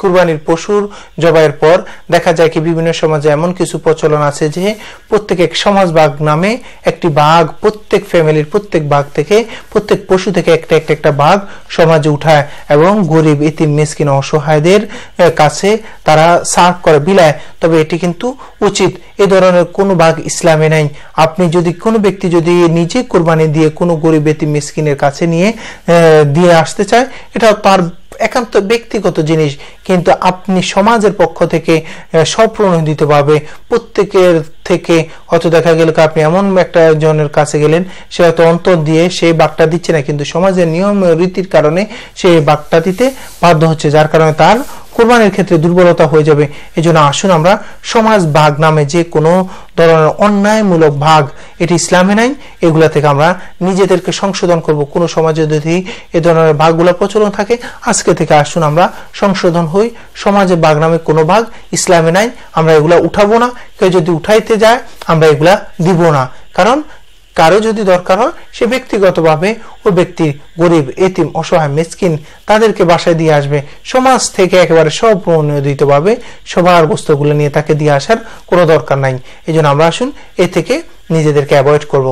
কুরবানির পশুর জবাইয়ের পর দেখা যায় কি বিভিন্ন সমাজে এমন কিছু প্রচলন আছে যে প্রত্যেক এক সমাজ ভাগ নামে একটি ভাগ প্রত্যেক ফ্যামিলির প্রত্যেক ভাগ থেকে প্রত্যেক পশু থেকে একটা ভাগ সমাজে উঠায় এবং গরিব এতিম মিসকিন অসহায়দের কাছে তারা সার্ভ করে বিলায়। তবে এটি কিন্তু উচিত, এই ধরনের কোনো ভাগ ইসলামে নাই। আপনি যদি কোনো ব্যক্তি যদি নিজে কুরবানি দিয়ে কোনো গরিব এতিম মিসকিনের কাছে নিয়ে দিয়ে আসতে চায়, এটা তার একান্ত ব্যক্তিগত জিনিস, কিন্তু আপনি সমাজের পক্ষ থেকে স্বপ্রণোদিতভাবে প্রত্যেকের থেকে হয়তো দেখা গেল আপনি এমন একটা জনের কাছে গেলেন, সে হয়তো অন্তর দিয়ে সেই বাঘটা দিচ্ছে না, কিন্তু সমাজের নিয়ম রীতির কারণে সে বাঘটা দিতে বাধ্য হচ্ছে, যার কারণে তার কোরবানির ক্ষেত্রে দুর্বলতা হয়ে যাবে। এই জন্য আসুন আমরা সমাজ ভাগ নামে যে কোনো ধরনের অন্যায়মূলক ভাগ এটি ইসলামে নাই, এগুলা থেকে আমরা নিজেদেরকে সংশোধন করব। কোনো সমাজে যদি এ ধরনের ভাগগুলো প্রচলন থাকে, আজকে থেকে আসুন আমরা সংশোধন হই। সমাজে ভাগ নামে কোনো ভাগ ইসলামে নাই, আমরা এগুলা উঠাবো না। কেউ যদি উঠাইতে যায় আমরা এগুলা দিব না, কারণ কারো যদি দরকার হয় সে ব্যক্তিগতভাবে ওই ব্যক্তি গরিব এতিম অসহায় মিসকিন তাদেরকে বাসায় দিয়ে আসবে। সমাজ থেকে একেবারে স্বপ্রণোদিতভাবে সবার বস্তুগুলো নিয়ে তাকে দিয়ে আসার কোনো দরকার নাই। এই জন্য আমরা আসুন এ থেকে নিজেদেরকে অ্যাভয়েড করব।